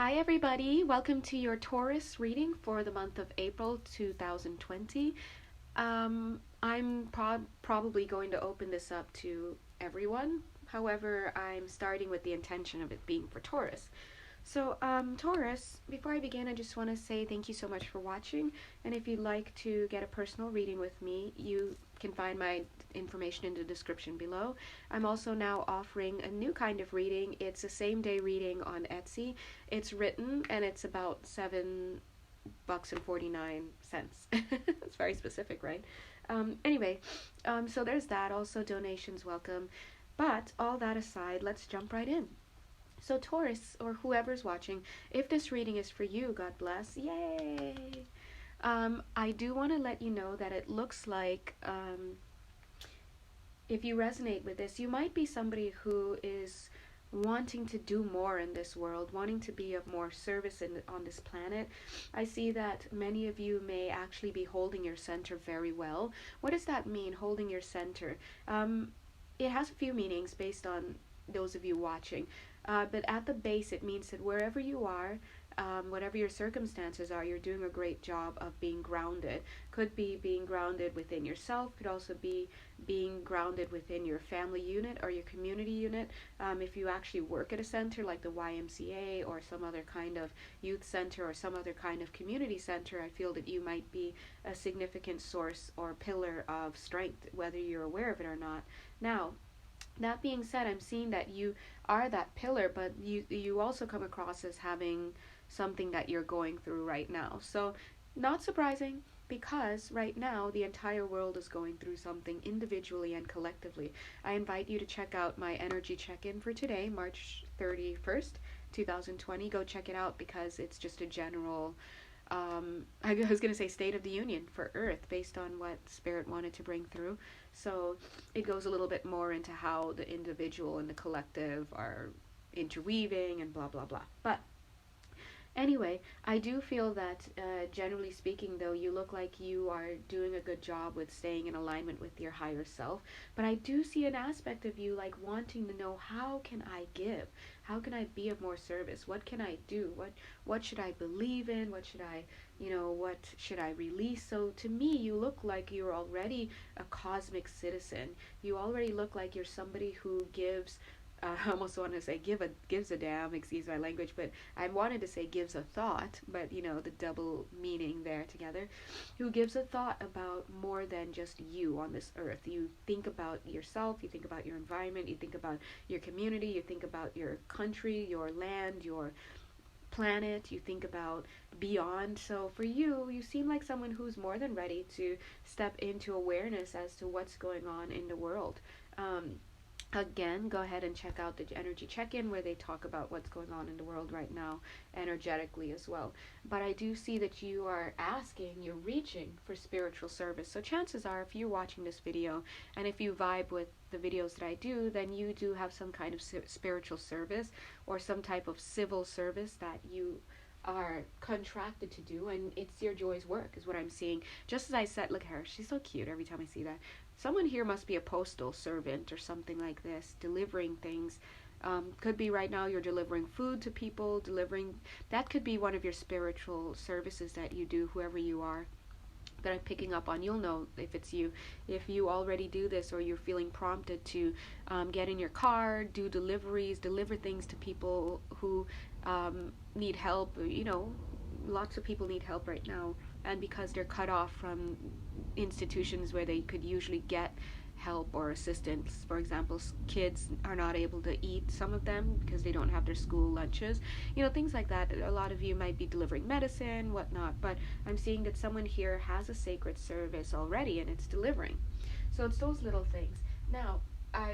Hi everybody, welcome to your Taurus reading for the month of April 2020. I'm probably going to open this up to everyone. However, I'm starting with the intention of it being for Taurus. So, Taurus, before I begin, I just want to say thank you so much for watching. And if you'd like to get a personal reading with me, you can find my information in the description below. I'm also now offering a new kind of reading. It's a same-day reading on Etsy. It's written and it's about $7.49. It's very specific, right? Anyway, so there's that. Also, donations welcome. But all that aside, let's jump right in. So Taurus, or whoever's watching, if this reading is for you, God bless, yay! I do want to let you know that it looks like, if you resonate with this, you might be somebody who is wanting to do more in this world, wanting to be of more service on this planet. I see that many of you may actually be holding your center very well. What does that mean, holding your center? It has a few meanings based on those of you watching. But at the base, it means that wherever you are, whatever your circumstances are, you're doing a great job of being grounded. Could be being grounded within yourself, could also be being grounded within your family unit or your community unit. If you actually work at a center like the YMCA or some other kind of youth center or some other kind of community center, I feel that you might be a significant source or pillar of strength, whether you're aware of it or not. Now, that being said, I'm seeing that you are that pillar, but you also come across as having something that you're going through right now. So, not surprising, because right now the entire world is going through something individually and collectively. I invite you to check out my energy check-in for today, March 31st, 2020. Go check it out because it's just a general I was going to say State of the Union for Earth based on what Spirit wanted to bring through. So it goes a little bit more into how the individual and the collective are interweaving and blah, blah, blah. But anyway, I do feel that generally speaking, though, you look like you are doing a good job with staying in alignment with your higher self. But I do see an aspect of you like wanting to know, how can I give? How can I be of more service? What can I do? What should I believe in? What should I release? So to me, you look like you're already a cosmic citizen. You already look like you're somebody who gives, I almost want to say gives a damn, excuse my language, but I wanted to say gives a thought, but the double meaning there together, who gives a thought about more than just you on this earth. You think about yourself, you think about your environment, you think about your community, you think about your country, your land, your planet, you think about beyond. So for you, you seem like someone who's more than ready to step into awareness as to what's going on in the world. Again, go ahead and check out the energy check-in where they talk about what's going on in the world right now energetically as well. But I do see that you are asking, you're reaching for spiritual service. So chances are, if you're watching this video and if you vibe with the videos that I do, then you do have some kind of spiritual service or some type of civil service that you are contracted to do, and it's your joy's work is what I'm seeing. Just as I said, look at her, she's so cute every time I see that. Someone here must be a postal servant or something like this, delivering things. Could be right now you're delivering food to people, that could be one of your spiritual services that you do, whoever you are that I'm picking up on. You'll know if it's you. If you already do this, or you're feeling prompted to get in your car, do deliveries, deliver things to people who need help. Lots of people need help right now, and because they're cut off from institutions where they could usually get help or assistance. For example, kids are not able to eat, some of them, because they don't have their school lunches. Things like that. A lot of you might be delivering medicine, whatnot, but I'm seeing that someone here has a sacred service already, and it's delivering. So it's those little things. Now,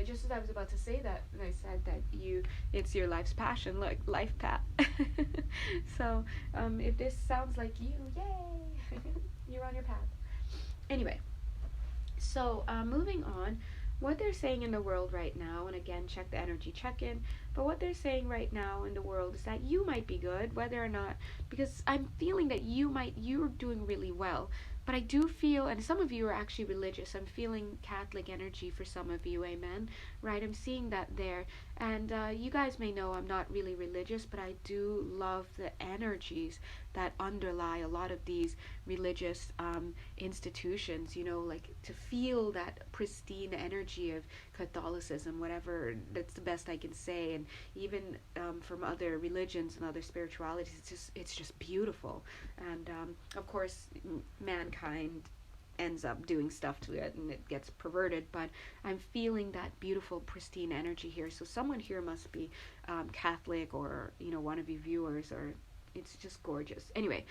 just as I was about to say that, and I said that it's your life's passion, look, life path. So, if this sounds like you, yay, you're on your path. Anyway, so moving on, what they're saying in the world right now, and again, check the energy check-in, But what they're saying right now in the world is that you might be good, whether or not, because I'm feeling that you're doing really well. But I do feel, and some of you are actually religious. I'm feeling Catholic energy for some of you, amen. Right? I'm seeing that there. And you guys may know I'm not really religious, but I do love the energies that underlie a lot of these religious institutions, you know, like to feel that pristine energy of Catholicism, whatever, that's the best I can say. And even from other religions and other spiritualities, it's just beautiful. And of course, mankind ends up doing stuff to it and it gets perverted, but I'm feeling that beautiful pristine energy here. So someone here must be Catholic, or you know, one of you viewers, or it's just gorgeous. Anyway,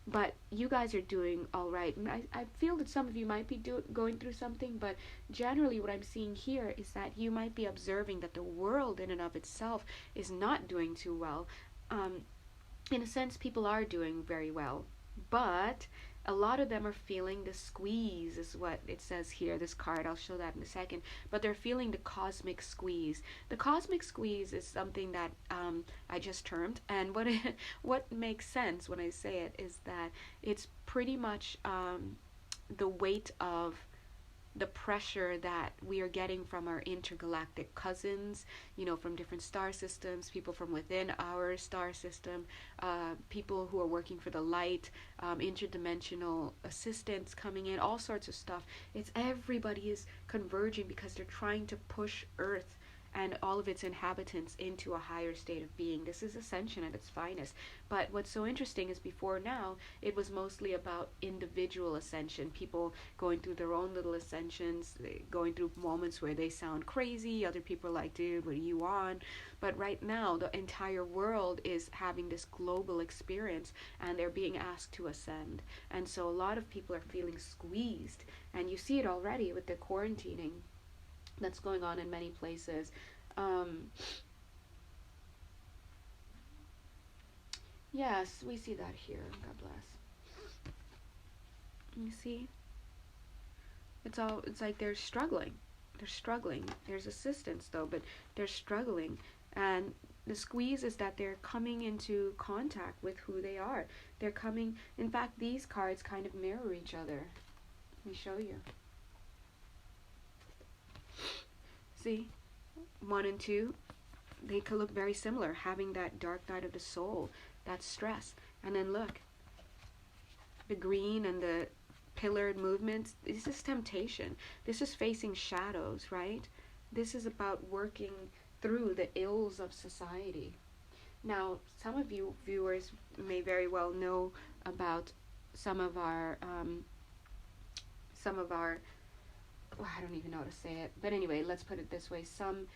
but you guys are doing all right, and I feel that some of you might be going through something, but generally what I'm seeing here is that you might be observing that the world in and of itself is not doing too well. In a sense, people are doing very well, but a lot of them are feeling the squeeze, is what it says here, this card. I'll show that in a second. But they're feeling the cosmic squeeze. The cosmic squeeze is something that I just termed, and what makes sense when I say it is that it's pretty much the weight of the pressure that we are getting from our intergalactic cousins, you know, from different star systems, people from within our star system, people who are working for the light, interdimensional assistants coming in, all sorts of stuff. It's everybody is converging because they're trying to push Earth and all of its inhabitants into a higher state of being. This is ascension at its finest. But what's so interesting is before now, it was mostly about individual ascension, people going through their own little ascensions, going through moments where they sound crazy, other people are like, dude, what are you on? But right now, the entire world is having this global experience, and they're being asked to ascend. And so a lot of people are feeling squeezed, and you see it already with the quarantining that's going on in many places. Yes, we see that here. God bless. You see? It's like they're struggling. They're struggling. There's assistance though, but they're struggling. And the squeeze is that they're coming into contact with who they are. They're coming, in fact, these cards kind of mirror each other. Let me show you. See, 1 and 2, they could look very similar, having that dark night of the soul, that stress. And then look, the green and the pillared movements, this is temptation. This is facing shadows, right? This is about working through the ills of society. Now, some of you viewers may very well know about some of our I don't even know how to say it, but anyway, let's put it this way: some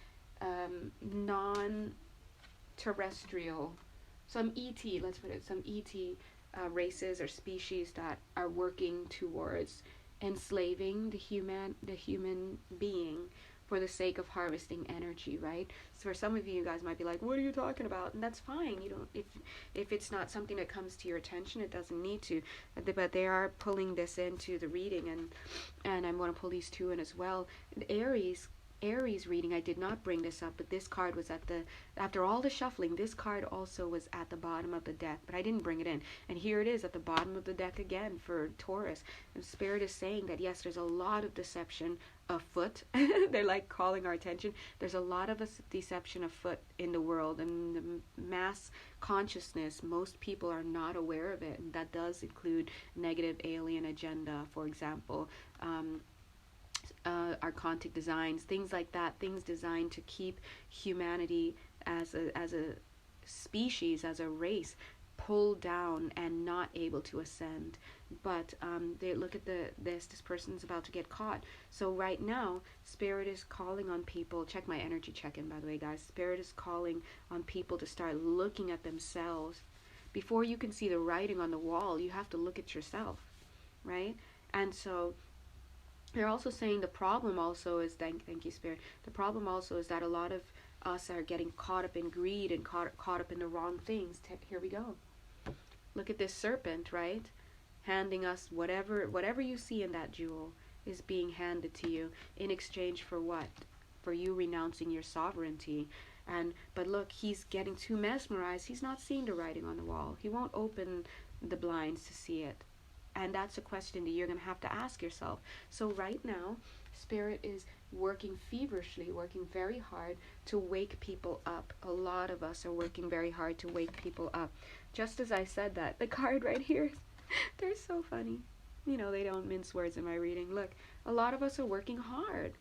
non-terrestrial, some ET, let's put it, some ET races or species that are working towards enslaving the human being for the sake of harvesting energy, right? So for some of you guys might be like, what are you talking about? And that's fine. You don't, if it's not something that comes to your attention, it doesn't need to. But they are pulling this into the reading, and I'm going to pull these two in as well. The Aries reading, I did not bring this up, but this card was after all the shuffling, this card also was at the bottom of the deck, but I didn't bring it in. And here it is at the bottom of the deck again for Taurus. And Spirit is saying that yes, there's a lot of deception afoot. They're like calling our attention. There's a lot of deception afoot in the world, and the mass consciousness, most people are not aware of it, and that does include negative alien agenda, for example, archontic designs, things like that, things designed to keep humanity as a species, as a race, pulled down and not able to ascend. But they look at this person's about to get caught. So right now, Spirit is calling on people. Check my energy check-in, by the way, guys. Spirit is calling on people to start looking at themselves. Before you can see the writing on the wall, you have to look at yourself, right? And so they're also saying the problem also is, thank you, Spirit, the problem also is that a lot of us are getting caught up in greed and caught up in the wrong things. Here we go. Look at this serpent, right? Handing us whatever you see in that jewel is being handed to you in exchange for what? For you renouncing your sovereignty. But look, he's getting too mesmerized. He's not seeing the writing on the wall. He won't open the blinds to see it. And that's a question that you're going to have to ask yourself. So right now, Spirit is working feverishly, working very hard to wake people up. A lot of us are working very hard to wake people up. Just as I said that, the card right here, they're so funny. They don't mince words in my reading. Look, a lot of us are working hard.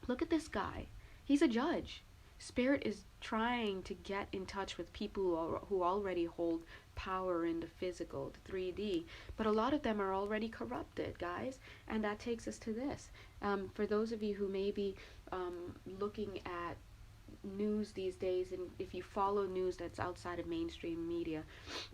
Look at this guy. He's a judge. Spirit is trying to get in touch with people who already hold power in the physical, the 3D. But a lot of them are already corrupted, guys. And that takes us to this. For those of you who may be looking at news these days, and if you follow news that's outside of mainstream media,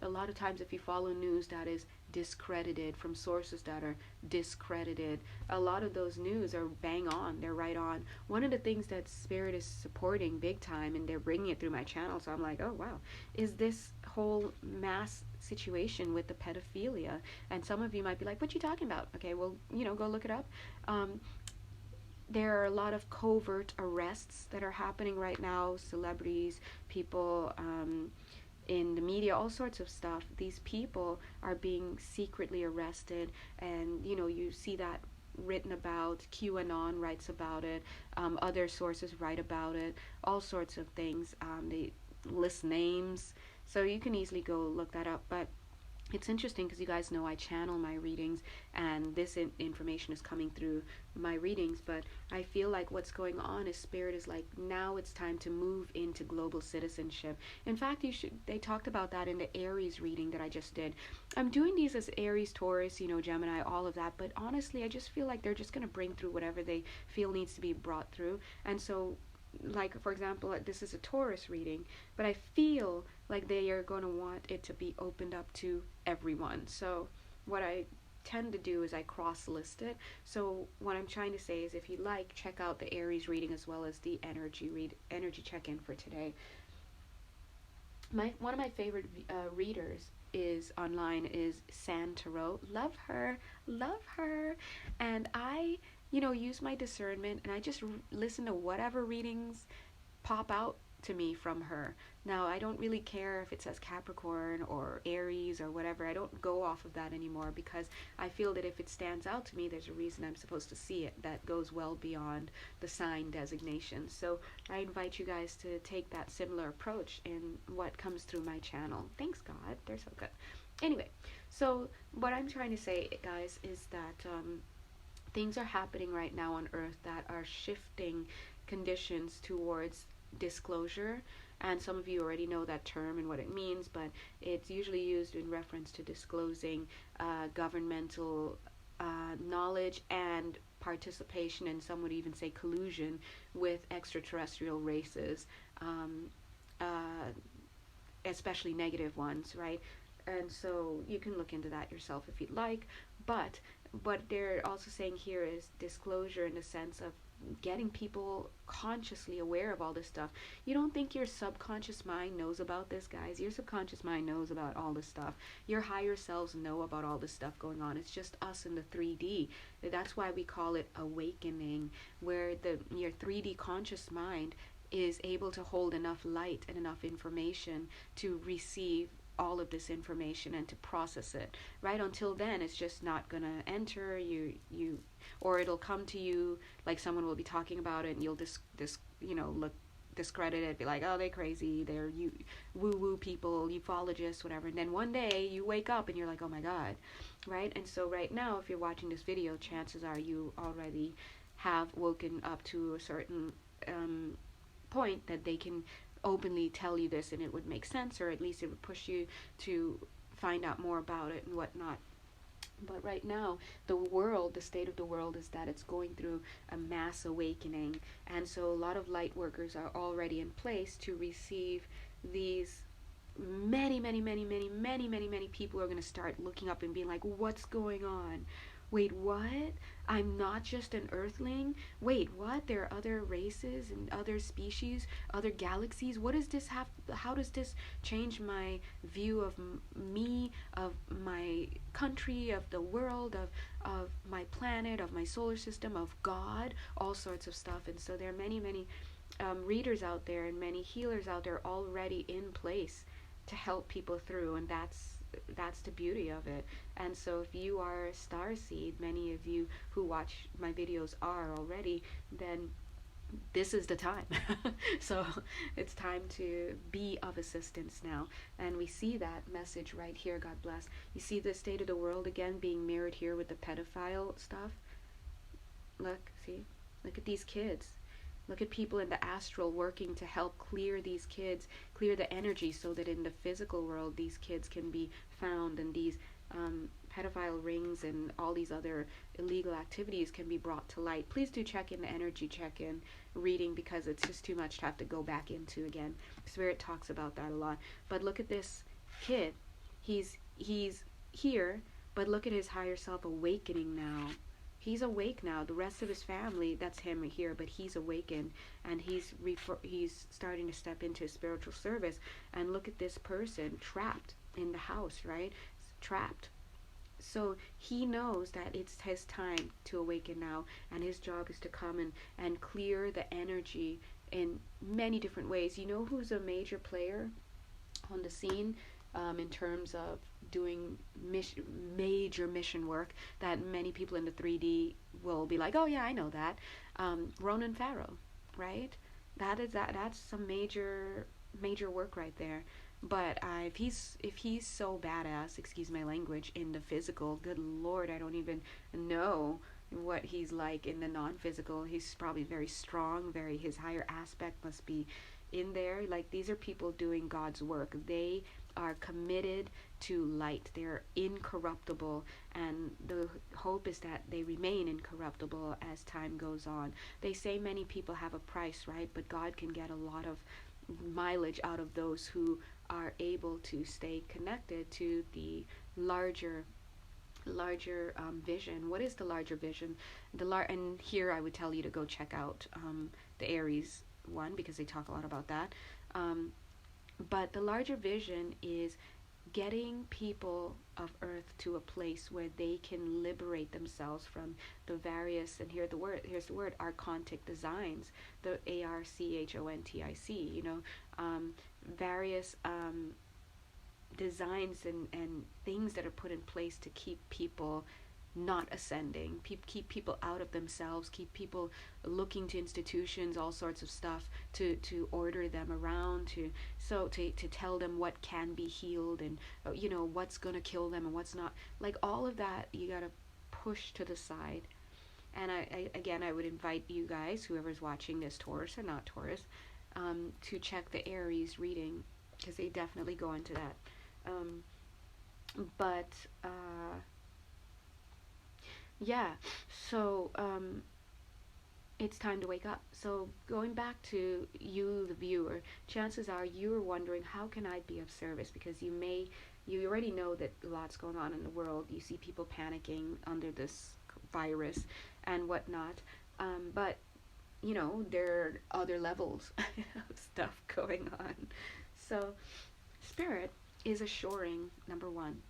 a lot of times if you follow news that is discredited from sources that are discredited, a lot of those news are bang on, they're right on. One of the things that Spirit is supporting big time, and they're bringing it through my channel, so I'm like, oh wow, is this whole mass situation with the pedophilia. And some of you might be like, what you talking about? Okay, well, go look it up. There are a lot of covert arrests that are happening right now. Celebrities, people in the media, all sorts of stuff. These people are being secretly arrested, and you see that written about. QAnon writes about it. Other sources write about it. All sorts of things. They list names, so you can easily go look that up. But it's interesting because you guys know I channel my readings, and this information is coming through my readings. But I feel like what's going on is Spirit is like, now it's time to move into global citizenship. In fact, they talked about that in the Aries reading that I just did. I'm doing these as Aries, Taurus, Gemini, all of that. But honestly, I just feel like they're just going to bring through whatever they feel needs to be brought through. And so, like, for example, this is a Taurus reading, but I feel like they are going to want it to be opened up to everyone. So what I tend to do is I cross-list it. So what I'm trying to say is, if you like, check out the Aries reading as well as the energy check-in for today. One of my favorite readers is online is San Tarot. Love her, and I use my discernment, and I just listen to whatever readings pop out to me from her. Now, I don't really care if it says Capricorn or Aries or whatever. I don't go off of that anymore, because I feel that if it stands out to me, there's a reason I'm supposed to see it that goes well beyond the sign designation. So I invite you guys to take that similar approach in what comes through my channel. Thanks, God. They're so good. Anyway, so what I'm trying to say, guys, is that things are happening right now on Earth that are shifting conditions towards disclosure. And some of you already know that term and what it means, but it's usually used in reference to disclosing governmental knowledge and participation, and some would even say collusion with extraterrestrial races, especially negative ones, right? And so you can look into that yourself if you'd like. But what they're also saying here is disclosure in the sense of getting people consciously aware of all this stuff. You don't think your subconscious mind knows about this, guys? Your subconscious mind knows about all this stuff. Your higher selves know about all this stuff going on. It's just us in the 3D. That's why we call it awakening, where your 3D conscious mind is able to hold enough light and enough information to receive all of this information and to process it. Right until then, it's just not gonna enter you, or it'll come to you, like someone will be talking about it, and you'll look discredit it, be like, oh, they're crazy, they're woo people, ufologists, whatever. And then one day you wake up and you're like, oh my God, right? And so right now, if you're watching this video, chances are you already have woken up to a certain point that they can openly tell you this, and it would make sense, or at least it would push you to find out more about it and whatnot. But right now, the state of the world is that it's going through a mass awakening, and so a lot of light workers are already in place to receive these many people who are going to start looking up and being like, what's going on? Wait, what? I'm not just an earthling? Wait, what? There are other races and other species, other galaxies? What does this have? How does this change my view of me, of my country, of the world, of my planet, of my solar system, of God? All sorts of stuff. And so there are many readers out there and many healers out there already in place to help people through, and that's the beauty of it. And so if you are a starseed, many of you who watch my videos are already, then this is the time. So it's time to be of assistance now. And we see that message right here, God bless. You see the state of the world again being mirrored here with the pedophile stuff. Look, see? Look at these kids. Look at people in the astral working to help clear these kids, clear the energy so that in the physical world these kids can be found, and these pedophile rings and all these other illegal activities can be brought to light. Please do check in the energy check-in reading, because it's just too much to have to go back into again. Spirit talks about that a lot. But look at this kid. He's here, but look at his higher self awakening now. He's awake now. The rest of his family, that's him here, but he's awakened, and he's starting to step into spiritual service. And look at this person trapped in the house, right? Trapped. So he knows that it's his time to awaken now, and his job is to come and clear the energy in many different ways. You know who's a major player on the scene in terms of doing major mission work that many people in the 3D will be like, oh yeah, I know that. Ronan Farrow, right? That's some major work right there. But if he's so badass, excuse my language, in the physical, good Lord, I don't even know what he's like in the non-physical. He's probably very strong, his higher aspect must be in there. Like, these are people doing God's work. They are committed to light. They're incorruptible, and the hope is that they remain incorruptible as time goes on. They say many people have a price, right? But God can get a lot of mileage out of those who are able to stay connected to the larger vision. What is the larger vision? And here I would tell you to go check out the Aries one, because they talk a lot about that. But the larger vision is getting people of Earth to a place where they can liberate themselves from the various, and here's the word, archontic designs, the ARCHONTIC, various designs and things that are put in place to keep people not ascending, keep people out of themselves, keep people looking to institutions, all sorts of stuff to order them around, to tell them what can be healed, and what's gonna kill them and what's not. Like, all of that you gotta push to the side. And I would invite you guys, whoever's watching this, Taurus or not Taurus, to check the Aries reading, because they definitely go into that. Yeah, so it's time to wake up. So going back to you, the viewer, chances are you're wondering, how can I be of service? Because you already know that a lot's going on in the world. You see people panicking under this virus and whatnot. But there are other levels of stuff going on. So Spirit is assuring, number one,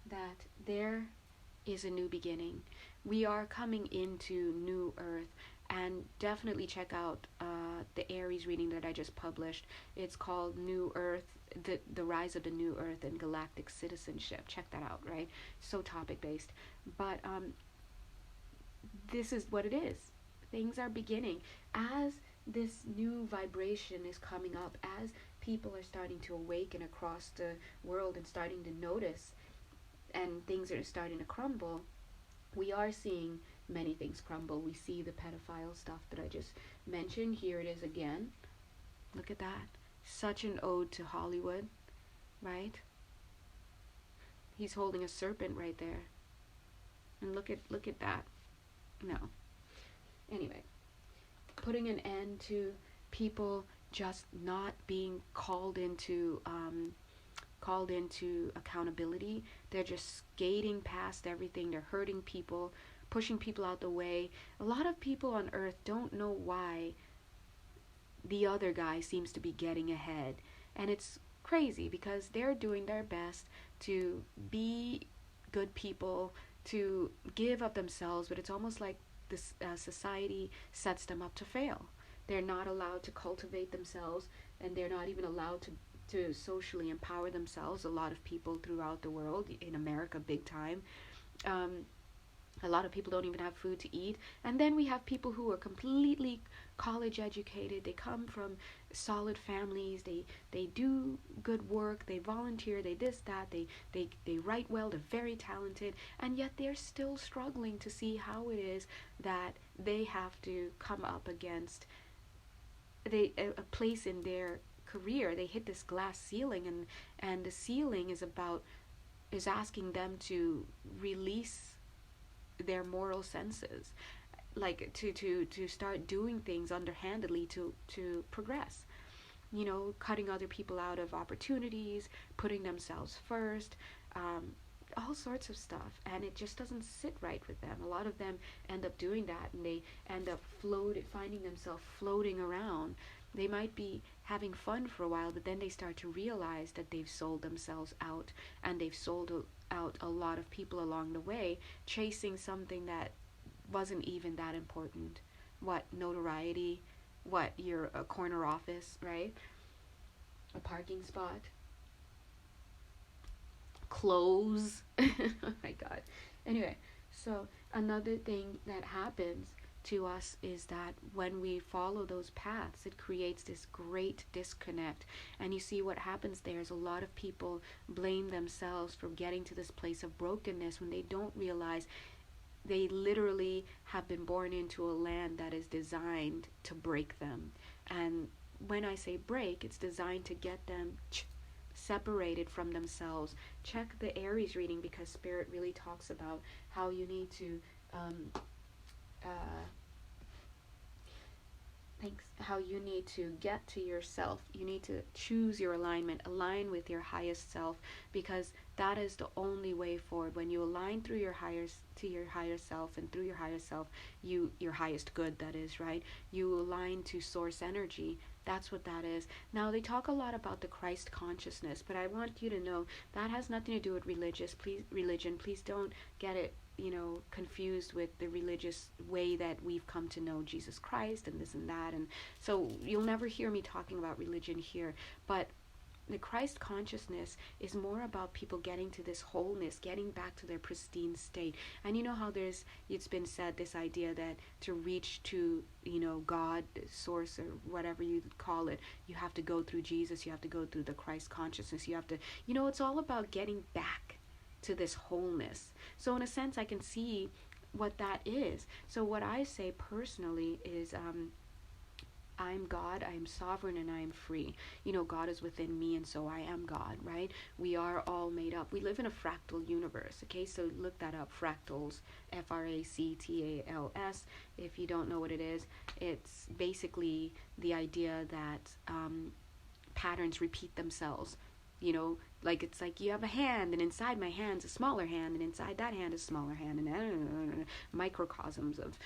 that there is a new beginning. We are coming into new Earth, and definitely check out the Aries reading that I just published. It's called New Earth, the Rise of the New Earth and Galactic Citizenship. Check that out, right? So topic based. But this is what it is. Things are beginning. As this new vibration is coming up, as people are starting to awaken across the world and starting to notice, and things are starting to crumble, we are seeing many things crumble. We see the pedophile stuff that I just mentioned. Here it is again. Look at that. Such an ode to Hollywood, right? He's holding a serpent right there. And look at that. No. Anyway, putting an end to people just not being called into accountability. They're just skating past everything. They're hurting people, pushing people out the way. A lot of people on Earth don't know why the other guy seems to be getting ahead. And it's crazy, because they're doing their best to be good people, to give up themselves, but it's almost like this society sets them up to fail. They're not allowed to cultivate themselves, and they're not even allowed to socially empower themselves. A lot of people throughout the world, in America big time, um, a lot of people don't even have food to eat. And then we have people who are completely college educated. They come from solid families. They do good work. They volunteer. They this that. They write well. They're very talented, and yet they're still struggling to see how it is that they have to come up against a place in their career. They hit this glass ceiling, and the ceiling is asking them to release their moral senses, like to start doing things underhandedly to progress, cutting other people out of opportunities, putting themselves first, all sorts of stuff, and it just doesn't sit right with them. A lot of them end up doing that, and they end up finding themselves floating around. They might be having fun for a while, but then they start to realize that they've sold themselves out, and they've sold out a lot of people along the way, chasing something that wasn't even that important. What notoriety? What, you're a corner office, right? A parking spot? Clothes? Oh my god. Anyway, so another thing that happens to us is that when we follow those paths, it creates this great disconnect. And you see what happens there is a lot of people blame themselves for getting to this place of brokenness when they don't realize they literally have been born into a land that is designed to break them. And when I say break, it's designed to get them separated from themselves. Check the Aries reading, because Spirit really talks about how you need to how you need to get to yourself. You need to choose your alignment, align with your highest self, because that is the only way forward. When you align through your higher self, and through your higher self, your highest good, that is, right? You align to source energy. That's what that is. Now, they talk a lot about the Christ consciousness, but I want you to know that has nothing to do with religion. Please don't get it confused with the religious way that we've come to know Jesus Christ and this and that. And so you'll never hear me talking about religion here, but the Christ consciousness is more about people getting to this wholeness, getting back to their pristine state. And you know how it's been said, this idea that to reach to, God, source, or whatever you call it, you have to go through Jesus, you have to go through the Christ consciousness, you have to, it's all about getting back to this wholeness. So in a sense, I can see what that is. So what I say personally is, I'm God, I am sovereign, and I am free. God is within me, and so I am God, right? We are all made up. We live in a fractal universe, okay? So look that up, fractals, Fractals. If you don't know what it is, it's basically the idea that patterns repeat themselves. Like it's like you have a hand, and inside my hand's a smaller hand, and inside that hand is a smaller hand, and microcosms of,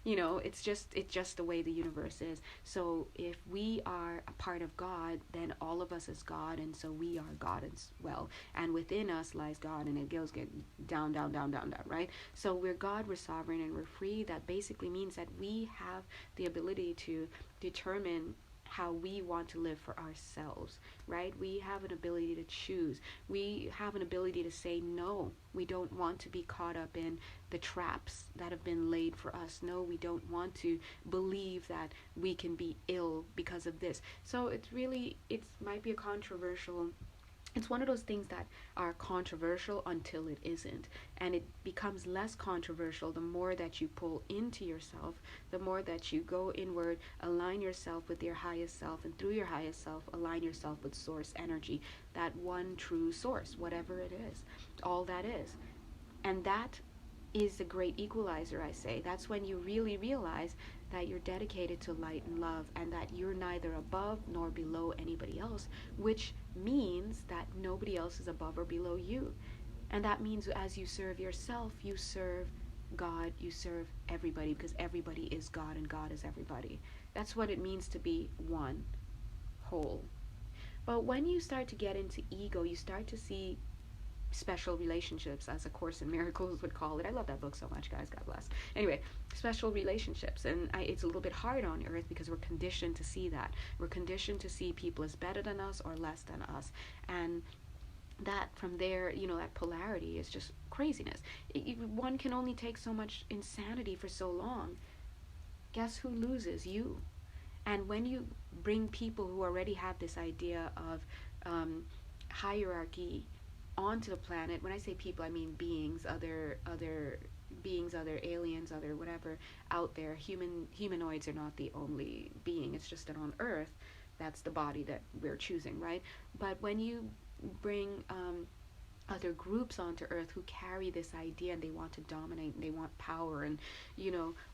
it's just the way the universe is. So if we are a part of God, then all of us is God, and so we are God as well. And within us lies God, and it goes down, down, down, down, down, right? So we're God, we're sovereign, and we're free. That basically means that we have the ability to determine how we want to live for ourselves, right? We have an ability to choose. We have an ability to say no. We don't want to be caught up in the traps that have been laid for us. No, we don't want to believe that we can be ill because of this. So it might be it's one of those things that are controversial until it isn't. And it becomes less controversial the more that you pull into yourself, the more that you go inward, align yourself with your highest self, and through your highest self, align yourself with source energy, that one true source, whatever it is, all that is. And that is the great equalizer, I say. That's when you really realize that you're dedicated to light and love, and that you're neither above nor below anybody else, which means that nobody else is above or below you. And that means as you serve yourself, you serve God, you serve everybody, because everybody is God and God is everybody. That's what it means to be one, whole. But when you start to get into ego, you start to see special relationships, as A Course in Miracles would call it. I love that book so much, guys. God bless. Anyway, special relationships, and it's a little bit hard on earth because we're conditioned to see that. We're conditioned to see people as better than us or less than us, and that from there, that polarity is just craziness. One can only take so much insanity for so long. Guess who loses? You. And when you bring people who already have this idea of hierarchy onto the planet, when I say people, I mean beings, other beings, other aliens, other whatever out there. Humanoids are not the only being. It's just that on Earth, that's the body that we're choosing, right? But when you bring other groups onto Earth who carry this idea and they want to dominate and they want power and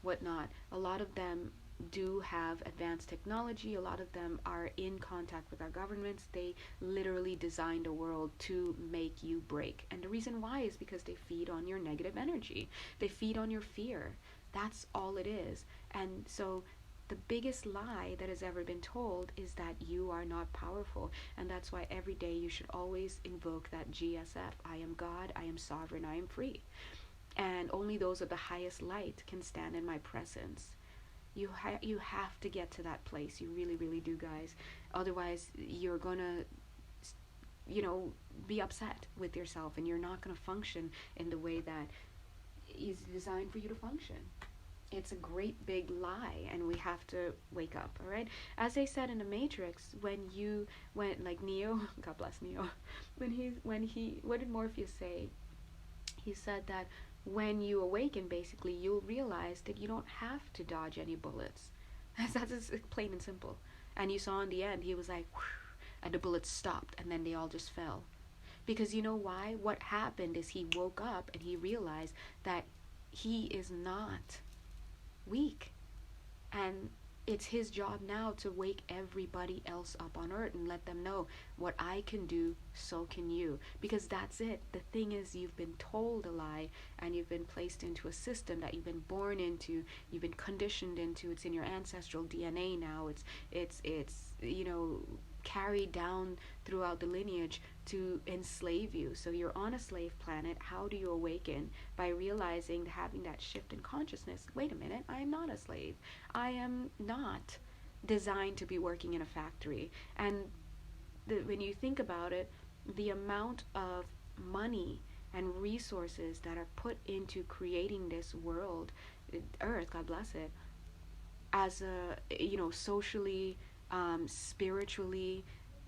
whatnot, a lot of them do have advanced technology. A lot of them are in contact with our governments. They literally designed a world to make you break, and the reason why is because they feed on your negative energy. They feed on your fear. That's all it is. And so the biggest lie that has ever been told is that you are not powerful, and that's why every day you should always invoke that GSF. I am God, I am sovereign, I am free, and only those of the highest light can stand in my presence. You have to get to that place. You really, really do, guys. Otherwise, you're gonna, be upset with yourself, and you're not gonna function in the way that is designed for you to function. It's a great big lie, and we have to wake up. All right. As they said in the Matrix, when like Neo, God bless Neo, what did Morpheus say? He said that when you awaken, basically, you'll realize that you don't have to dodge any bullets. That's plain and simple. And you saw in the end, he was like, whoosh, and the bullets stopped, and then they all just fell. Because you know why? What happened is he woke up and he realized that he is not weak. And it's his job now to wake everybody else up on Earth and let them know, what I can do, so can you. Because that's it. The thing is, you've been told a lie, and you've been placed into a system that you've been born into, you've been conditioned into. It's in your ancestral DNA now. It's carried down throughout the lineage to enslave you. So you're on a slave planet. How do you awaken? By realizing, having that shift in consciousness. Wait a minute, I am not a slave. I am not designed to be working in a factory. And when you think about it, the amount of money and resources that are put into creating this world, Earth, God bless it, as a, socially, spiritually,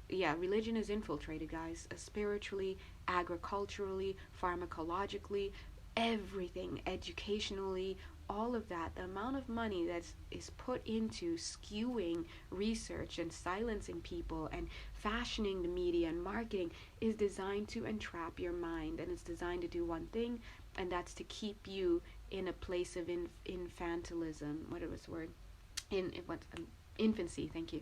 religion is infiltrated, guys, spiritually, agriculturally, pharmacologically, everything, educationally, all of that. The amount of money that is put into skewing research and silencing people and fashioning the media and marketing is designed to entrap your mind, and it's designed to do one thing, and that's to keep you in a place of infantilism. What was the word? Infancy, thank you.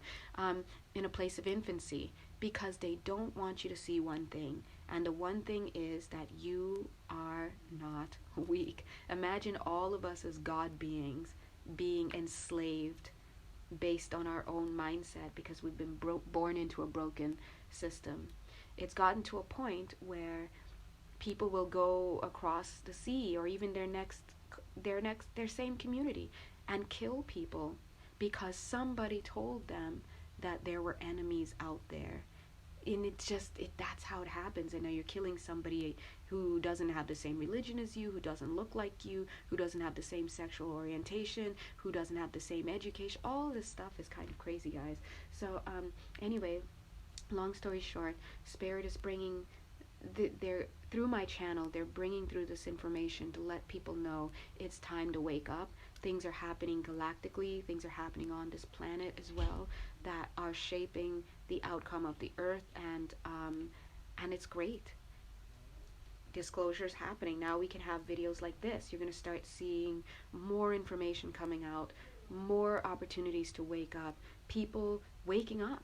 In a place of infancy, because they don't want you to see one thing, and the one thing is that you are not weak. Imagine all of us as God beings being enslaved based on our own mindset, because we've been born into a broken system. It's gotten to a point where people will go across the sea, or even their same community, and kill people because somebody told them that there were enemies out there. And that's how it happens. And now you're killing somebody who doesn't have the same religion as you, who doesn't look like you, who doesn't have the same sexual orientation, who doesn't have the same education. All this stuff is kind of crazy, guys. So anyway, long story short, Spirit is bringing they're through my channel, they're bringing through this information to let people know it's time to wake up. Things are happening galactically, things are happening on this planet as well, that are shaping the outcome of the Earth, and it's great. Disclosure's happening. Now we can have videos like this. You're going to start seeing more information coming out, more opportunities to wake up, people waking up,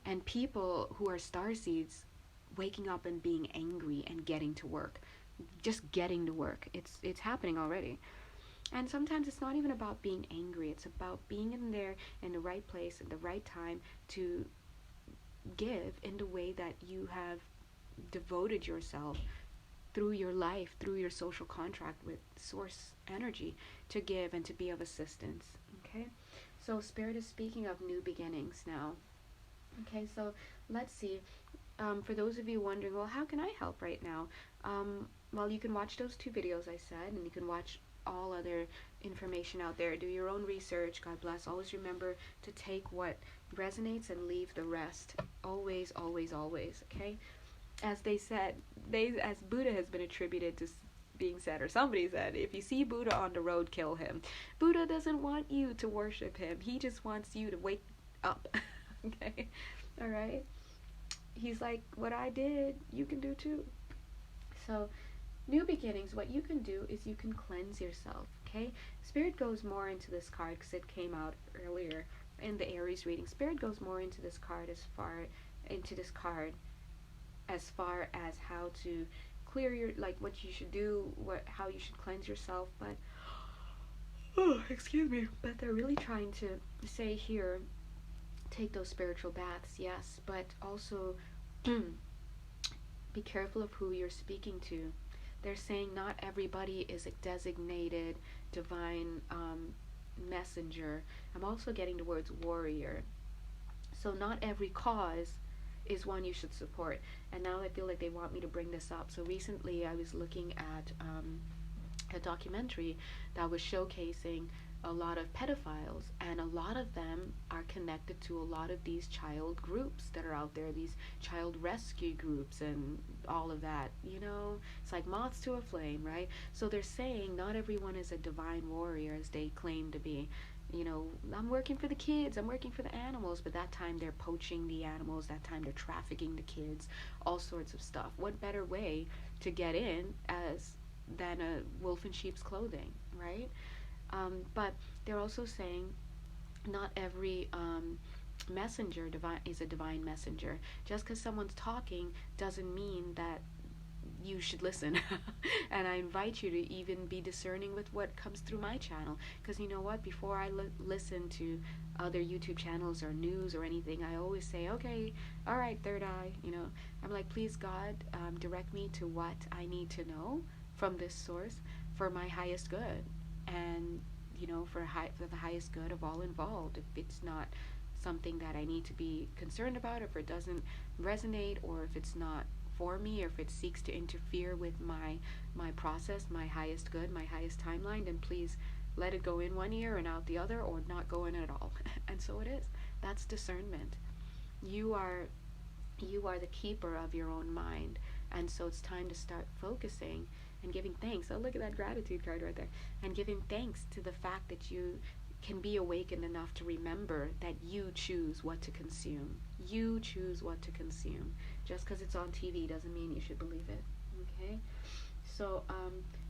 and people who are starseeds waking up and being angry and getting to work. Just getting to work. It's happening already. And sometimes it's not even about being angry. It's about being in there in the right place at the right time to give in the way that you have devoted yourself through your life, through your social contract with source energy, to give and to be of assistance. Okay, so Spirit is speaking of new beginnings now. Okay, so let's see. For those of you wondering, well, how can I help right now? Well, you can watch those 2 videos I said, and you can watch all other information out there. Do your own research. God bless. Always remember to take what resonates and leave the rest. Always, always, always. Okay? As they said, as Buddha has been attributed to being said, or somebody said, if you see Buddha on the road, kill him. Buddha doesn't want you to worship him. He just wants you to wake up. Okay? All right? He's like, what I did, you can do too. So, new beginnings, what you can do is you can cleanse yourself, okay? Spirit goes more into this card because it came out earlier in the Aries reading. Spirit goes more into this card as far as how to clear your, like what you should do, how you should cleanse yourself, but excuse me, but they're really trying to say here, take those spiritual baths, yes, but also be careful of who you're speaking to. They're saying not everybody is a designated divine messenger. I'm also getting the words warrior. So not every cause is one you should support. And now I feel like they want me to bring this up. So recently I was looking at a documentary that was showcasing a lot of pedophiles, and a lot of them are connected to a lot of these child groups that are out there, these child rescue groups and all of that, you know. It's like moths to a flame, right? So they're saying not everyone is a divine warrior as they claim to be. You know, I'm working for the kids, I'm working for the animals, but that time they're poaching the animals, that time they're trafficking the kids, all sorts of stuff. What better way to get in than a wolf in sheep's clothing, right? But they're also saying not every messenger is a divine messenger. Just because someone's talking doesn't mean that you should listen. And I invite you to even be discerning with what comes through my channel, because you know what, before I listen to other YouTube channels or news or anything, I always say, okay, all right, third eye, you know, I'm like, please God, direct me to what I need to know from this source for my highest good, and you know, for the highest good of all involved. If it's not something that I need to be concerned about, if it doesn't resonate, or if it's not for me, or if it seeks to interfere with my process, my highest good, my highest timeline, then please let it go in one ear and out the other, or not go in at all. And so it is. That's discernment. You are the keeper of your own mind, and so it's time to start focusing and giving thanks. Oh, look at that gratitude card right there. And giving thanks to the fact that you can be awakened enough to remember that you choose what to consume. You choose what to consume. Just because it's on TV doesn't mean you should believe it. Okay? So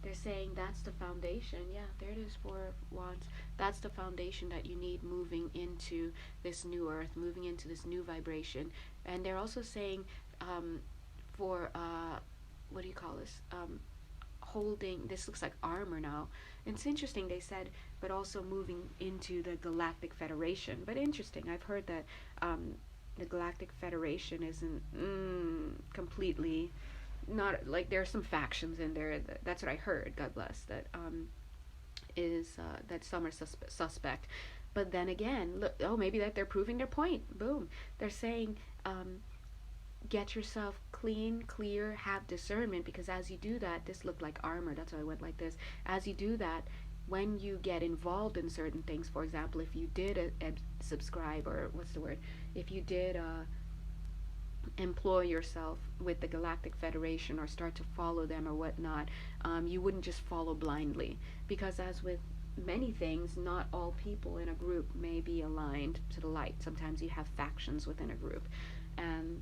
they're saying that's the foundation. Yeah, there it is, 4 of Wands. That's the foundation that you need moving into this new earth, moving into this new vibration. And they're also saying for, what do you call this? Holding, this looks like armor now. It's interesting, they said, but also moving into the Galactic Federation. But interesting, I've heard that the Galactic Federation isn't completely, not like, there are some factions in there. That's what I heard, God bless, that that some are suspect. But then again, look, oh, maybe that they're proving their point. Boom. They're saying get yourself clean, clear, have discernment, because as you do that, this looked like armor, that's why I went like this. As you do that, when you get involved in certain things, for example, if you did subscribe, or what's the word, if you did employ yourself with the Galactic Federation or start to follow them or whatnot, you wouldn't just follow blindly, because as with many things, not all people in a group may be aligned to the light. Sometimes you have factions within a group, and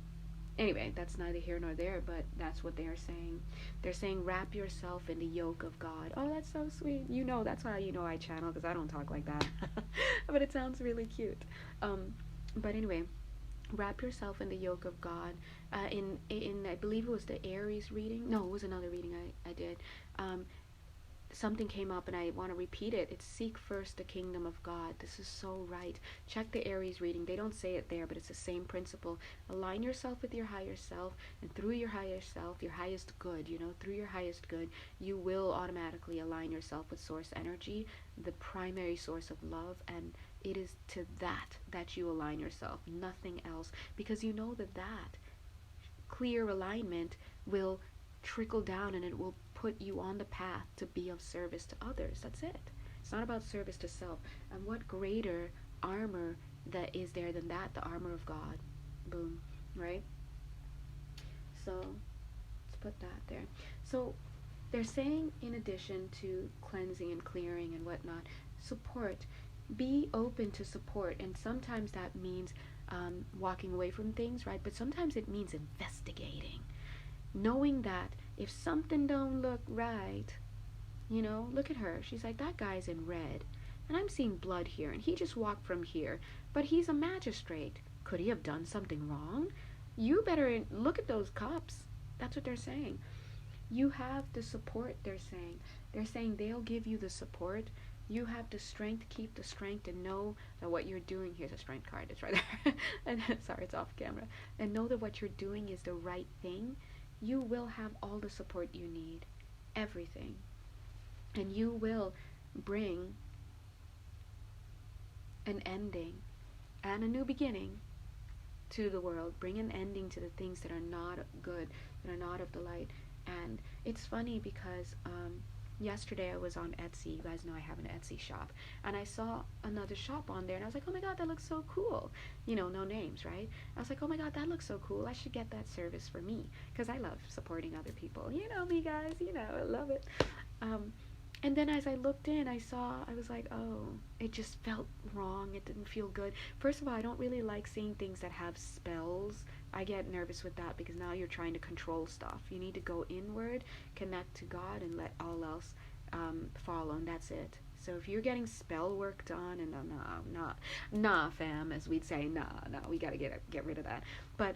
anyway, that's neither here nor there, but that's what they are saying. They're saying wrap yourself in the yoke of God. Oh, that's so sweet. You know, that's why you know I channel, because I don't talk like that. But it sounds really cute. But anyway, wrap yourself in the yoke of God. In I believe it was the Aries reading. No, it was another reading I did. something came up and I want to repeat it. It's seek first the kingdom of God. This is so right. Check the Aries reading. They don't say it there, but it's the same principle. Align yourself with your higher self, and through your higher self, your highest good, through your highest good, you will automatically align yourself with source energy, the primary source of love, and it is to that you align yourself, nothing else, because you know that clear alignment will trickle down and it will put you on the path to be of service to others. That's it. It's not about service to self. And what greater armor that is there than that? The armor of God. Boom. Right? So let's put that there. So they're saying, in addition to cleansing and clearing and whatnot, support. Be open to support. And sometimes that means walking away from things, right? But sometimes it means investigating. Knowing that if something don't look right, look at her. She's like, that guy's in red. And I'm seeing blood here. And he just walked from here. But he's a magistrate. Could he have done something wrong? You better look at those cops. That's what they're saying. You have the support, they're saying. They're saying they'll give you the support. You have the strength, keep the strength, and know that what you're doing, here's a strength card, it's right there. And sorry, it's off camera. And know that what you're doing is the right thing. You will have all the support you need, everything. And you will bring an ending and a new beginning to the world. Bring an ending to the things that are not good, that are not of the light. And it's funny because yesterday I was on Etsy. You guys know I have an Etsy shop. And I saw another shop on there and I was like, oh my god, that looks so cool. No names, right? I was like, oh my god, that looks so cool. I should get that service for me. Because I love supporting other people. You know me, guys. I love it. And then as I looked in, I was like, oh, it just felt wrong. It didn't feel good. First of all, I don't really like seeing things that have spells. I get nervous with that because now you're trying to control stuff. You need to go inward, connect to God, and let all else follow, and that's it. So if you're getting spell work done, and nah, fam, as we'd say, nah, we gotta get rid of that. But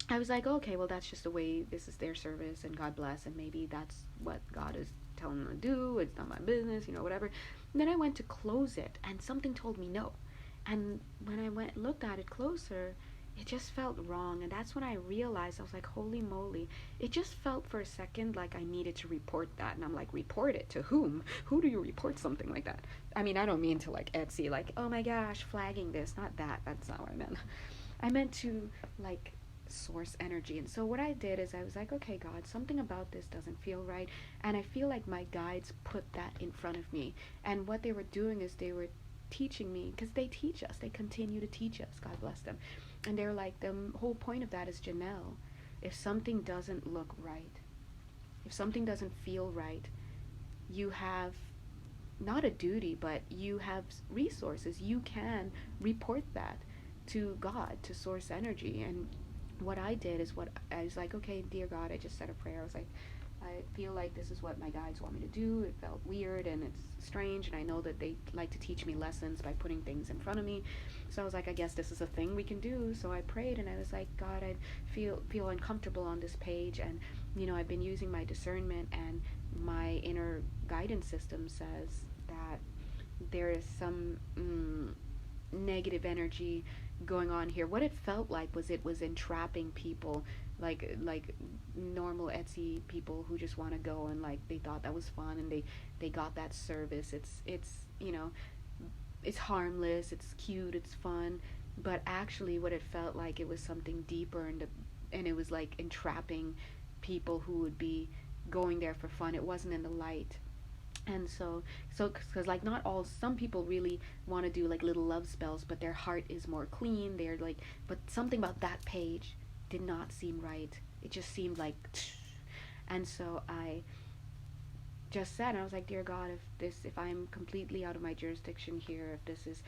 I was like, okay, well, that's just the way, this is their service, and God bless, and maybe that's what God is telling them to do. It's not my business, whatever. And then I went to close it, and something told me no. And when I looked at it closer, it just felt wrong. And that's when I realized, I was like, holy moly. It just felt for a second like I needed to report that. And I'm like, report it to whom? Who do you report something like that? I mean, I don't mean to like Etsy, like, oh my gosh, flagging this. Not that. That's not what I meant. I meant to like source energy. And so what I did is I was like, okay, God, something about this doesn't feel right. And I feel like my guides put that in front of me. And what they were doing is they were teaching me, because they teach us, they continue to teach us, God bless them. And they're like, the whole point of that is, Janelle, if something doesn't look right, if something doesn't feel right, you have not a duty, but you have resources. You can report that to God, to source energy. And what I did is, what I was like, okay, dear God, I just said a prayer. I was like, I feel like this is what my guides want me to do. It felt weird and it's strange, and I know that they like to teach me lessons by putting things in front of me. So I was like, I guess this is a thing we can do. So I prayed and I was like, God, I feel uncomfortable on this page, and I've been using my discernment, and my inner guidance system says that there is some negative energy going on here. What it felt like was it was entrapping people, like normal Etsy people who just want to go and like they thought that was fun and they got that service. It's it's harmless, it's cute, it's fun, but actually what it felt like, it was something deeper, and it was like entrapping people who would be going there for fun. It wasn't in the light. And so because like not all, some people really want to do like little love spells, but their heart is more clean. They're like, but something about that page did not seem right. It just seemed like and so I just said, I was like, dear God, if I'm completely out of my jurisdiction here, if this is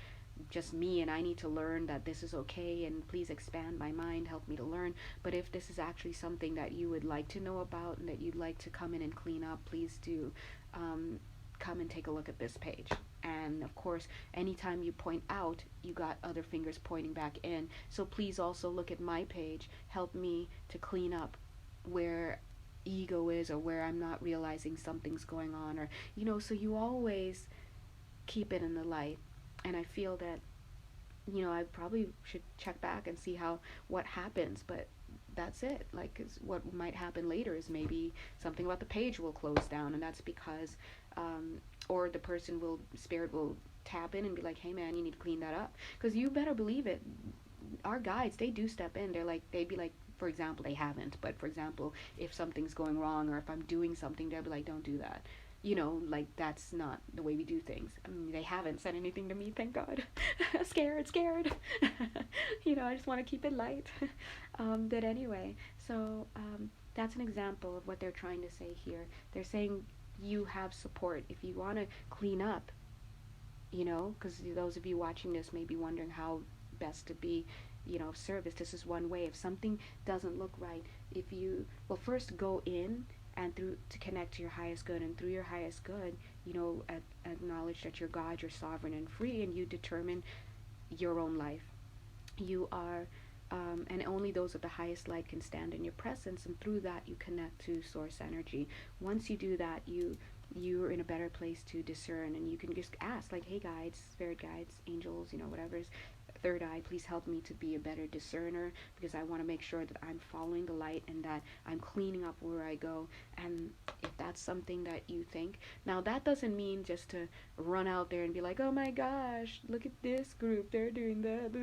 just me and I need to learn that this is okay, and please expand my mind, help me to learn. But if this is actually something that you would like to know about and that you'd like to come in and clean up, please do come and take a look at this page. And of course, anytime you point out, you got other fingers pointing back in. So please also look at my page, help me to clean up where ego is, or where I'm not realizing something's going on, or so you always keep it in the light. And I feel that I probably should check back and see what happens, but that's it. Like, 'cause what might happen later is maybe something about the page will close down, and that's because or the spirit will tap in and be like, hey man, you need to clean that up. Because you better believe it, our guides, they do step in. They'd be like, for example, they haven't, but for example, if something's going wrong, or if I'm doing something, they'll be like, don't do that. Like, that's not the way we do things. I mean, they haven't said anything to me, thank God. Scared. I just want to keep it light. But anyway, so that's an example of what they're trying to say here. They're saying you have support if you want to clean up, because those of you watching this may be wondering how best to be, of service. This is one way. If something doesn't look right, if you, well, first go in and to connect to your highest good, and through your highest good, acknowledge that you're God, you're sovereign and free, and you determine your own life. You are, and only those of the highest light can stand in your presence, and through that you connect to source energy. Once you do that, you're in a better place to discern, and you can just ask, like, hey guides, spirit guides, angels, whatever's third eye, please help me to be a better discerner, because I want to make sure that I'm following the light and that I'm cleaning up where I go. And if that's something that you think, now that doesn't mean just to run out there and be like, oh my gosh, look at this group, they're doing that,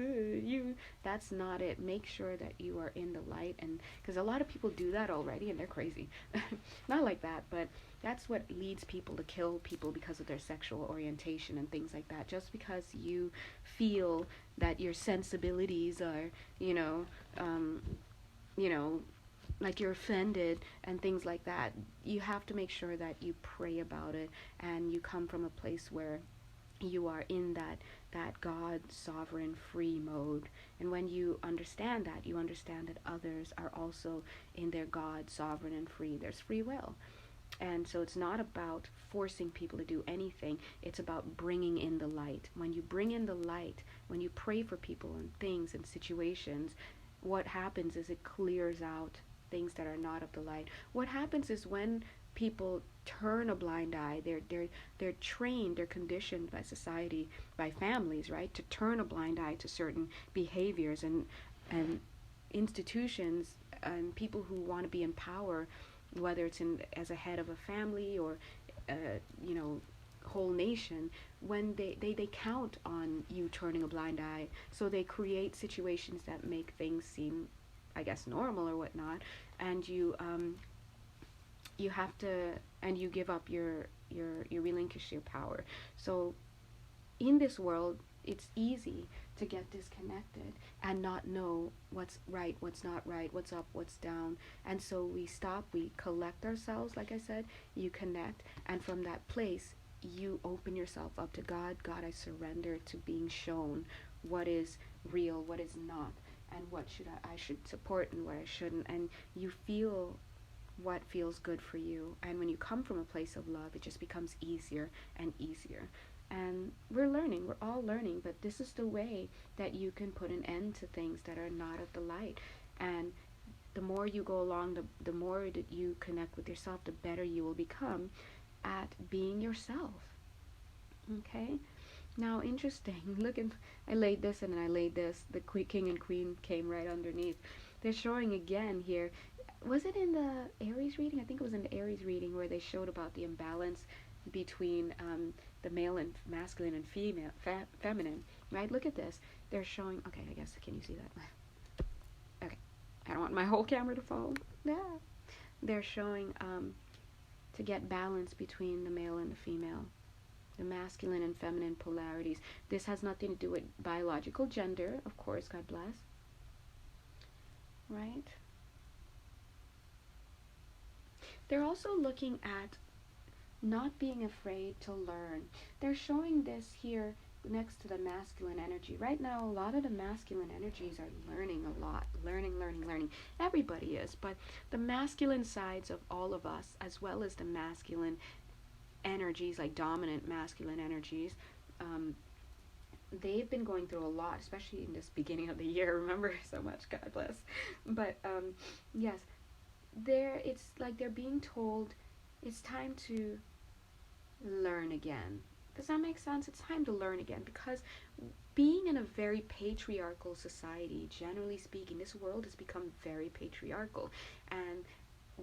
that's not it. Make sure that you are in the light, and because a lot of people do that already and they're crazy. Not like that, but that's what leads people to kill people because of their sexual orientation and things like that. Just because you feel that your sensibilities are, like you're offended and things like that, you have to make sure that you pray about it and you come from a place where you are in that God, sovereign, free mode. And when you understand that, you understand that others are also in their God, sovereign, and free. There's free will. And so it's not about forcing people to do anything. It's about bringing in the light. When you bring in the light, when you pray for people and things and situations, what happens is it clears out things that are not of the light. What happens is when people turn a blind eye, they're trained, they're conditioned by society, by families, right, to turn a blind eye to certain behaviors, and institutions and people who want to be in power, whether it's as a head of a family or whole nation, when they count on you turning a blind eye, so they create situations that make things seem, I guess, normal or whatnot, and you have to, and you give up you relinquish your power. So in this world, it's easy to get disconnected and not know what's right, what's not right, what's up, what's down. And so we stop, we collect ourselves, like I said, you connect, and from that place, you open yourself up to God. God, I surrender to being shown what is real, what is not, and what I should support and what I shouldn't. And you feel what feels good for you. And when you come from a place of love, it just becomes easier and easier. And we're all learning, but this is the way that you can put an end to things that are not of the light. And the more you go along, the more that you connect with yourself, the better you will become at being yourself. Okay? Now, interesting, look, I laid this and then I laid this. The king and queen came right underneath. They're showing again here. Was it in the Aries reading? I think it was in the Aries reading where they showed about the imbalance between the male and masculine and female, feminine, right? Look at this. They're showing, okay, I guess, can you see that? Okay, I don't want my whole camera to fall. Yeah. They're showing to get balance between the male and the female, the masculine and feminine polarities. This has nothing to do with biological gender, of course, God bless, right? They're also looking at not being afraid to learn. They're showing this here next to the masculine energy. Right now, a lot of the masculine energies are learning a lot. Learning. Everybody is, but the masculine sides of all of us, as well as the masculine energies, like dominant masculine energies, they've been going through a lot, especially in this beginning of the year. Remember, so much, God bless. But yes, it's like they're being told it's time to learn again. Does that make sense? It's time to learn again, because being in a very patriarchal society, generally speaking, this world has become very patriarchal, and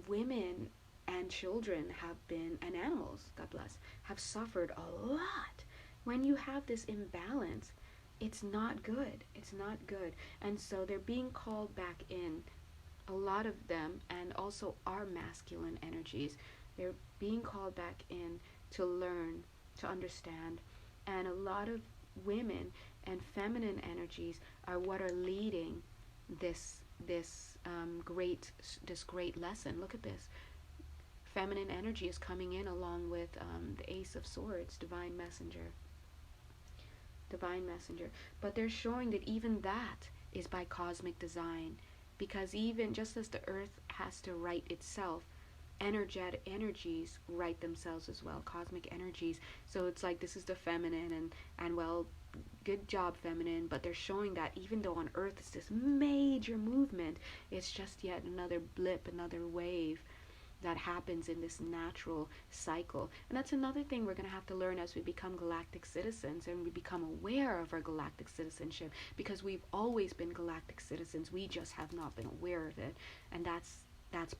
women and children have been, and animals, God bless, have suffered a lot. When you have this imbalance, it's not good. It's not good. And so they're being called back in, a lot of them, and also our masculine energies. They're being called back in to learn, to understand. And a lot of women and feminine energies are what are leading this great lesson. Look at this. Feminine energy is coming in along with the Ace of Swords, divine messenger. Divine messenger. But they're showing that even that is by cosmic design, because even just as the earth has to right itself, energetic energies right themselves as well, cosmic energies. So it's like this is the feminine, and well, good job feminine, but they're showing that even though on earth it's this major movement, it's just yet another blip, another wave that happens in this natural cycle. And that's another thing we're going to have to learn as we become galactic citizens and we become aware of our galactic citizenship, because we've always been galactic citizens, we just have not been aware of it. And that's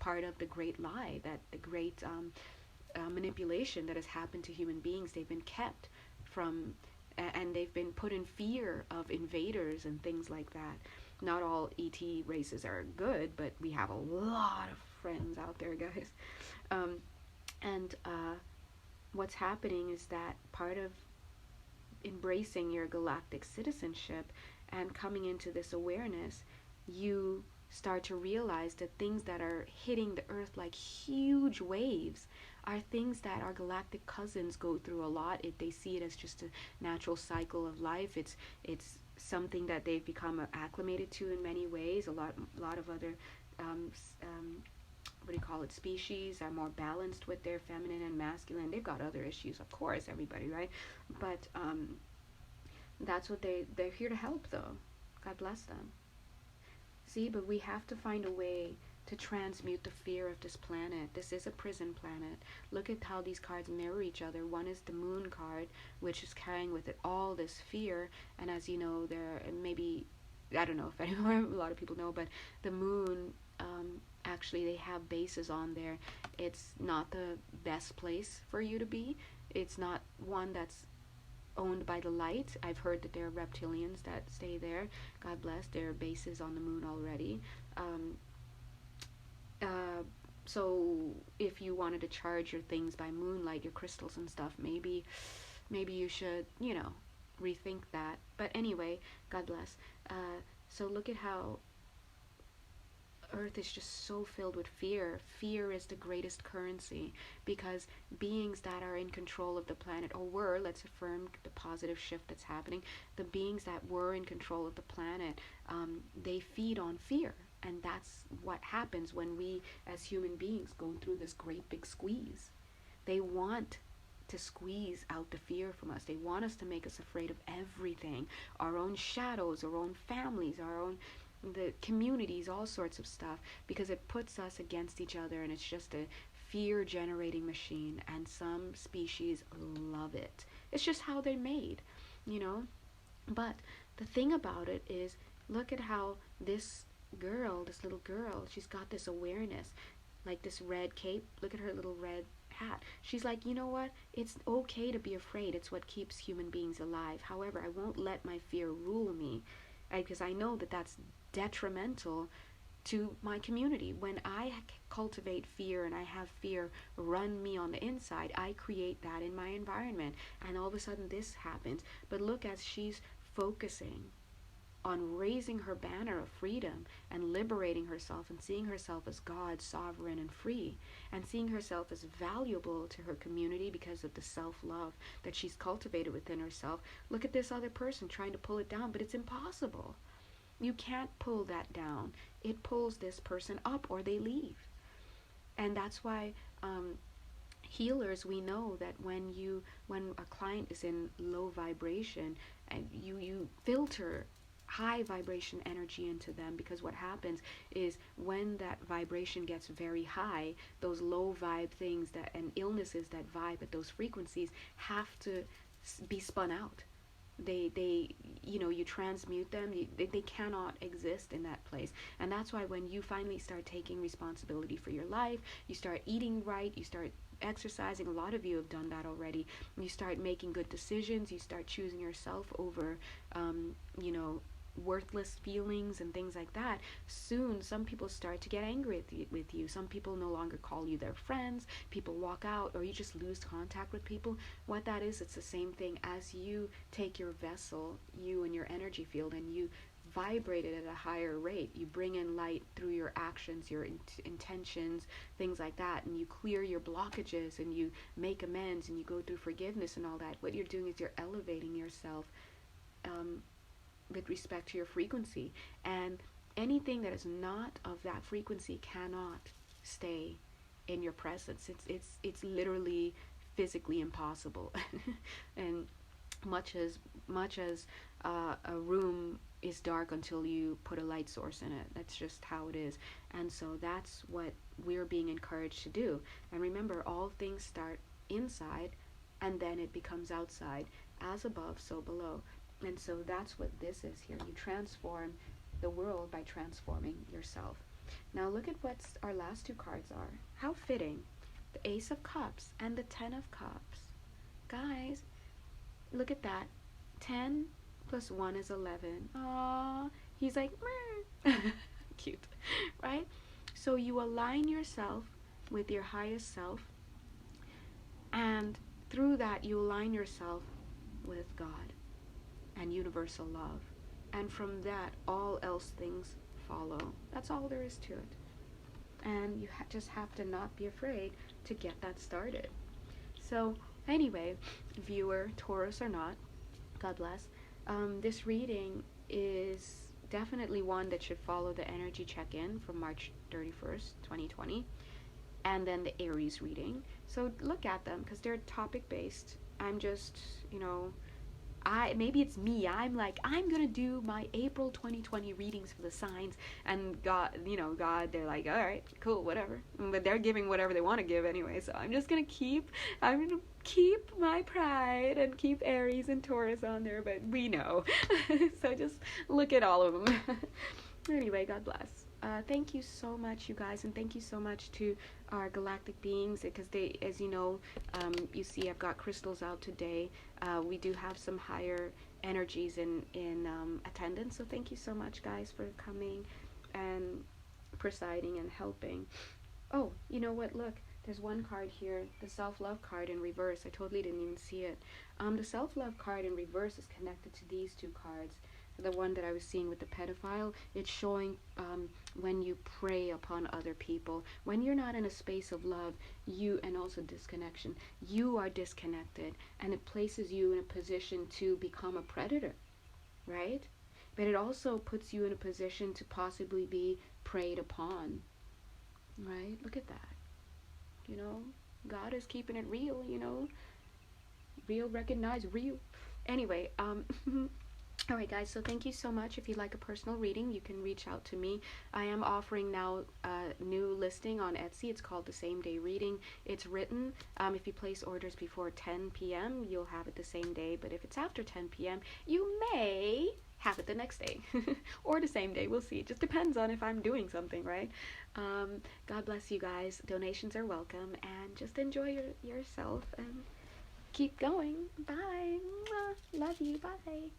part of the great lie, that the great manipulation that has happened to human beings. They've been kept from, and they've been put in fear of invaders and things like that. Not all ET races are good, but we have a lot of friends out there, guys. And what's happening is that part of embracing your galactic citizenship and coming into this awareness, you start to realize that things that are hitting the earth like huge waves are things that our galactic cousins go through a lot. They see it as just a natural cycle of life. It's something that they've become acclimated to in many ways. A lot of other what do you call it, species are more balanced with their feminine and masculine. They've got other issues, of course, everybody, right? But that's what they're here to help, though. God bless them. See, but we have to find a way to transmute the fear of this planet. This is a prison planet. Look at how these cards mirror each other. One is the moon card, which is carrying with it all this fear. And as you know, there maybe, I don't know if anyone, a lot of people know, but the moon, actually they have bases on there. It's not the best place for you to be. It's not one that's owned by the light. I've heard that there are reptilians that stay there. God bless. There are bases on the moon already. So if you wanted to charge your things by moonlight, your crystals and stuff, maybe you should, rethink that. But anyway, God bless. So look at how Earth is just so filled with fear. Fear is the greatest currency, because beings that are in control of the planet, or were, let's affirm the positive shift that's happening, the beings that were in control of the planet, they feed on fear. And that's what happens when we as human beings go through this great big squeeze. They want to squeeze out the fear from us. They want us to make us afraid of everything. Our own shadows, our own families, our own the communities, all sorts of stuff, because it puts us against each other, and it's just a fear generating machine, and some species love it. It's just how they're made, But the thing about it is, look at how this little girl, she's got this awareness, like this red cape. Look at her little red hat. She's like, you know what? It's okay to be afraid. It's what keeps human beings alive. However, I won't let my fear rule me, because I know that that's detrimental to my community. When I cultivate fear and I have fear run me on the inside, I create that in my environment, and all of a sudden this happens. But look, as she's focusing on raising her banner of freedom and liberating herself and seeing herself as God, sovereign and free, and seeing herself as valuable to her community because of the self-love that she's cultivated within herself. Look at this other person trying to pull it down, but it's impossible. You can't pull that down. It pulls this person up, or they leave. And that's why healers, we know that when a client is in low vibration, and you filter high vibration energy into them, because what happens is when that vibration gets very high, those low vibe things that and illnesses that vibe at those frequencies have to be spun out. They you transmute them. They cannot exist in that place. And that's why when you finally start taking responsibility for your life, you start eating right, you start exercising. A lot of you have done that already. You start making good decisions, you start choosing yourself over worthless feelings and things like that. Soon some people start to get angry with you. Some people no longer call you their friends. People walk out, or you just lose contact with people. What that is, it's the same thing. As you take your vessel, you and your energy field, and you vibrate it at a higher rate, you bring in light through your actions, your intentions, things like that, and you clear your blockages and you make amends and you go through forgiveness and all that. What you're doing is you're elevating yourself with respect to your frequency, and anything that is not of that frequency cannot stay in your presence. It's literally physically impossible. And much as a room is dark until you put a light source in it. That's just how it is. And so that's what we're being encouraged to do. And remember, all things start inside and then it becomes outside. As above, so below. And so that's what this is here. You transform the world by transforming yourself. Now look at what our last two cards are. How fitting. The Ace of Cups and the 10 of Cups. Guys, look at that. 10 plus 1 is 11. Aww. He's like, cute, right? So you align yourself with your highest self, and through that you align yourself with God and universal love. And from that, all else things follow. That's all there is to it. And you just have to not be afraid to get that started. So anyway, viewer, Taurus or not, God bless. This reading is definitely one that should follow the energy check-in from March 31st, 2020. And then the Aries reading. So look at them because they're topic-based. I'm just, maybe it's me. I'm like, I'm gonna do my April 2020 readings for the signs, and God, they're like, all right, cool, whatever. But they're giving whatever they want to give anyway. So I'm gonna keep my pride and keep Aries and Taurus on there. But we know, so just look at all of them. Anyway, God bless. Thank you so much, you guys, and thank you so much to our galactic beings, because they, as you know, you see I've got crystals out today. We do have some higher energies in attendance, so thank you so much, guys, for coming and presiding and helping. Oh, you know what, look, there's one card here, the self-love card in reverse. I totally didn't even see it. The self-love card in reverse is connected to these two cards. The one that I was seeing with the pedophile, it's showing when you prey upon other people. When you're not in a space of love, and also disconnection, you are disconnected, and it places you in a position to become a predator, right? But it also puts you in a position to possibly be preyed upon, right? Look at that. God is keeping it real, real, recognize, real. Anyway, alright guys, so thank you so much. If you'd like a personal reading, you can reach out to me. I am offering now a new listing on Etsy. It's called the Same Day Reading. It's written. If you place orders before 10 p.m., you'll have it the same day. But if it's after 10 p.m., you may have it the next day. Or the same day. We'll see. It just depends on if I'm doing something, right? God bless you guys. Donations are welcome. And just enjoy yourself and keep going. Bye. Love you. Bye.